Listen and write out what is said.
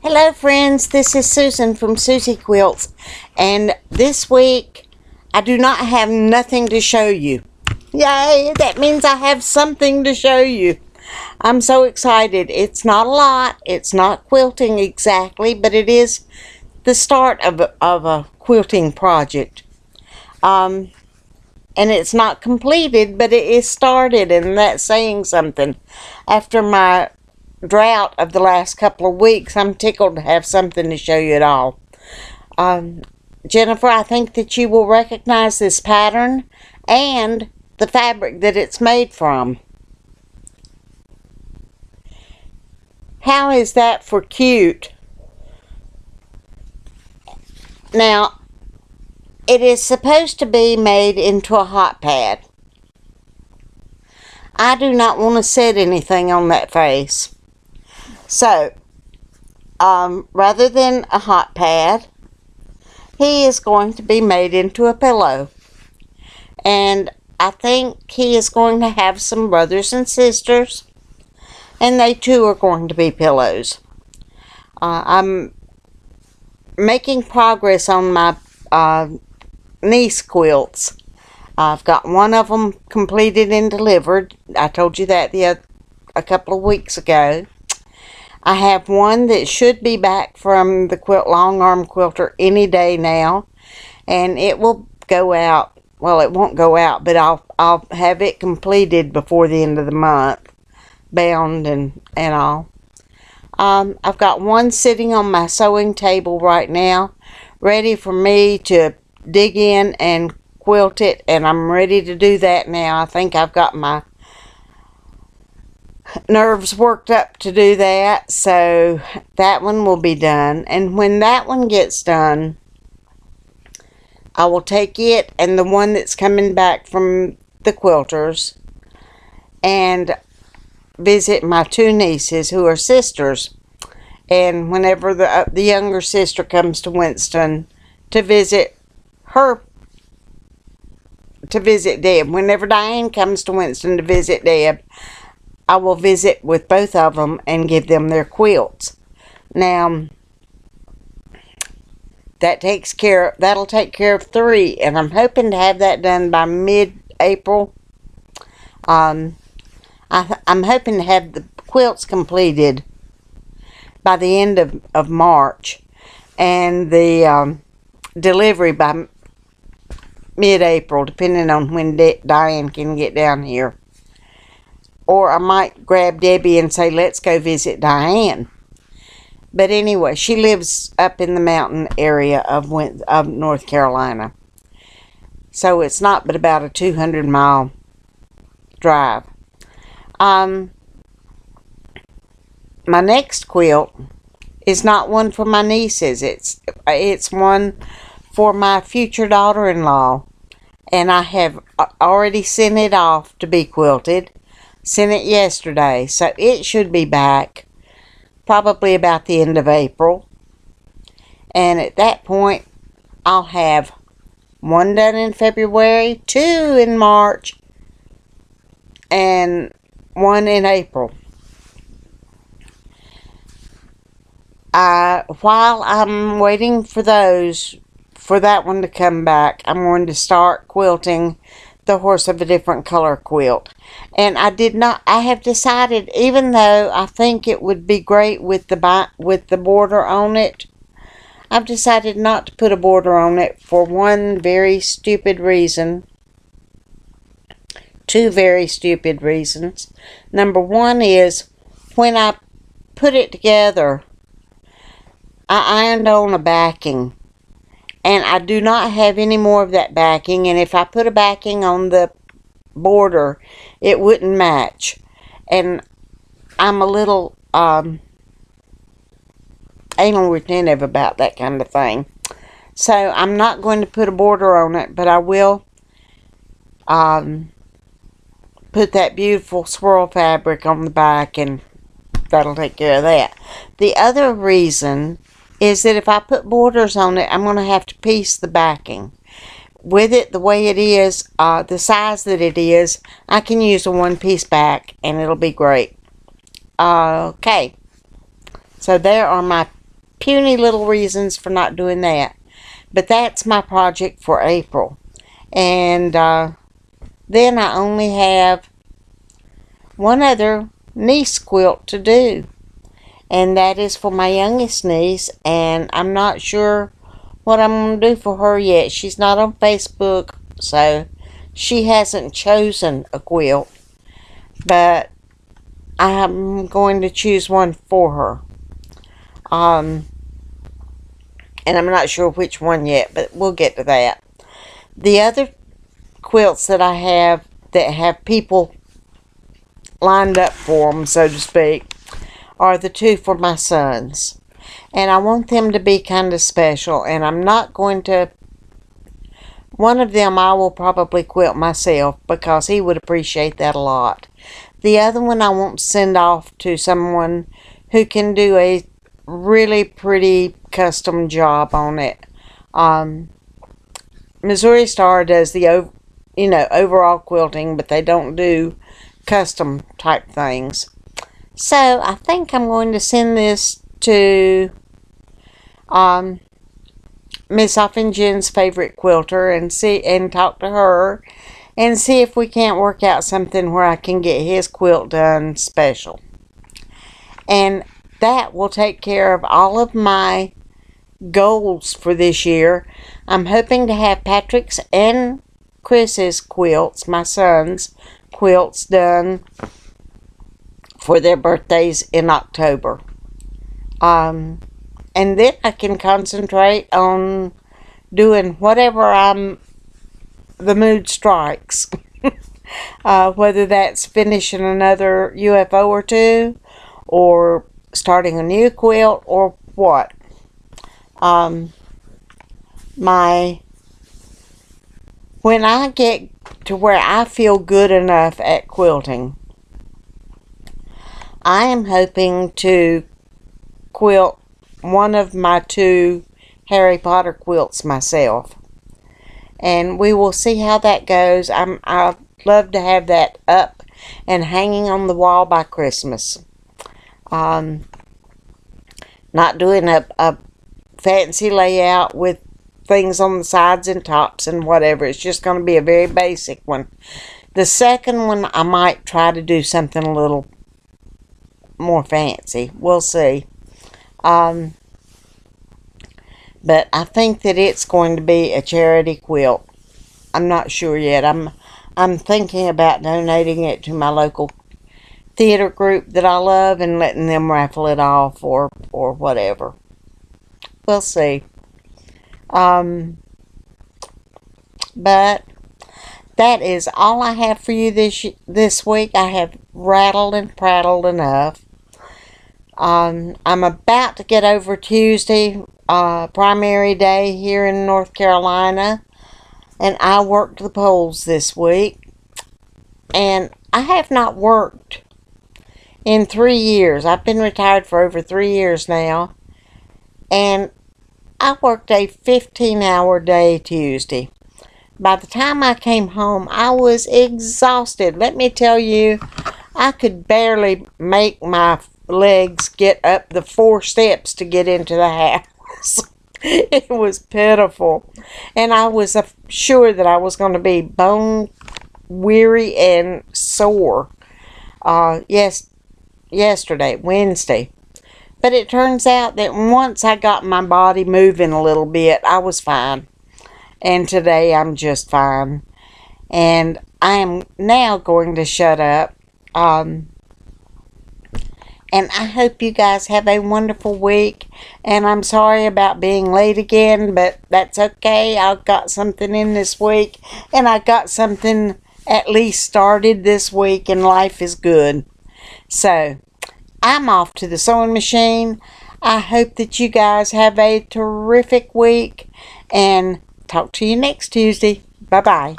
Hello friends, this is Susan from Susie Quilts, and this week I do not have nothing to show you. Yay, that means I have something to show you. I'm so excited. It's not a lot, it's not quilting exactly, but it is the start of a quilting project. And it's not completed, but it is started, and that's saying something. After my drought of the last couple of weeks, I'm tickled to have something to show you at all. Jennifer, I think that you will recognize this pattern and the fabric that it's made from. How is that for cute? Now, it is supposed to be made into a hot pad. I do not want to set anything on that face. So, rather than a hot pad, he is going to be made into a pillow. And I think he is going to have some brothers and sisters, and they too are going to be pillows. I'm making progress on my niece quilts. I've got one of them completed and delivered. I told you that a couple of weeks ago. I have one that should be back from the Quilt Long Arm Quilter any day now, and it will go out. Well, it won't go out, but I'll have it completed before the end of the month, bound and all. I've got one sitting on my sewing table right now, ready for me to dig in and quilt it, and I'm ready to do that now. I think I've got my nerves worked up to do that, so that one will be done. And when that one gets done, I will take it and the one that's coming back from the quilters and visit my two nieces who are sisters. And whenever the younger sister comes to Winston to visit Deb, whenever Diane comes to Winston to visit Deb, I will visit with both of them and give them their quilts. Now, that'll take care of 3, and I'm hoping to have that done by mid-April. I'm hoping to have the quilts completed by the end of March, and the delivery by mid-April, depending on when Diane can get down here. Or I might grab Debbie and say, let's go visit Diane. But anyway, she lives up in the mountain area of North Carolina. So it's not but about a 200-mile drive. My next quilt is not one for my nieces. It's one for my future daughter-in-law. And I have already sent it off to be quilted. Sent it yesterday, so it should be back probably about the end of April. And at that point, I'll have one done in February, 2 in March, and 1 in April. While I'm waiting for that one to come back, I'm going to start quilting the Horse of a Different Color quilt. And I have decided, even though I think it would be great with the border on it, I've decided not to put a border on it for one very stupid reason. 2 very stupid reasons. Number 1 is, when I put it together, I ironed on a backing. And I do not have any more of that backing. And if I put a backing on the border, it wouldn't match. And I'm a little anal retentive about that kind of thing. So I'm not going to put a border on it, but I will put that beautiful swirl fabric on the back, and that'll take care of that. The other reason is that if I put borders on it, I'm going to have to piece the backing. With it the way it is, the size that it is, I can use a one-piece back, and it'll be great. Okay, so there are my puny little reasons for not doing that. But that's my project for April. And then I only have one other niece quilt to do. And that is for my youngest niece. And I'm not sure what I'm going to do for her yet. She's not on Facebook, so she hasn't chosen a quilt. But I'm going to choose one for her. And I'm not sure which one yet, but we'll get to that. The other quilts that I have that have people lined up for them, so to speak, are the two for my sons. And I want them to be kind of special, and I'm not going to... One of them I will probably quilt myself because he would appreciate that a lot. The other one I want to send off to someone who can do a really pretty custom job on it. Missouri Star does the overall quilting, but they don't do custom type things. So I think I'm going to send this to Miss Offen Jen's favorite quilter and talk to her and see if we can't work out something where I can get his quilt done special. And that will take care of all of my goals for this year. I'm hoping to have Patrick's and Chris's quilts, my son's quilts, done for their birthdays in October. And then I can concentrate on doing whatever the mood strikes. Whether that's finishing another UFO or two, or starting a new quilt, or what. When I get to where I feel good enough at quilting, I am hoping to quilt one of my 2 Harry Potter quilts myself. And we will see how that goes. I'd love to have that up and hanging on the wall by Christmas. Not doing a fancy layout with things on the sides and tops and whatever. It's just going to be a very basic one. The second one, I might try to do something a little more fancy. We'll see. But I think that it's going to be a charity quilt. I'm not sure yet. I'm thinking about donating it to my local theater group that I love and letting them raffle it off or whatever. We'll see. But that is all I have for you this week. I have rattled and prattled enough. I'm about to get over Tuesday, primary day here in North Carolina, and I worked the polls this week, and I have not worked in 3 years. I've been retired for over 3 years now, and I worked a 15-hour day Tuesday. By the time I came home, I was exhausted. Let me tell you, I could barely make my legs get up the 4 steps to get into the house. It was pitiful. And I was sure that I was going to be bone weary and sore yesterday, Wednesday. But it turns out that once I got my body moving a little bit, I was fine. And today I'm just fine. And I am now going to shut up. And I hope you guys have a wonderful week. And I'm sorry about being late again, but that's okay. I've got something in this week. And I got something at least started this week, and life is good. So, I'm off to the sewing machine. I hope that you guys have a terrific week. And talk to you next Tuesday. Bye-bye.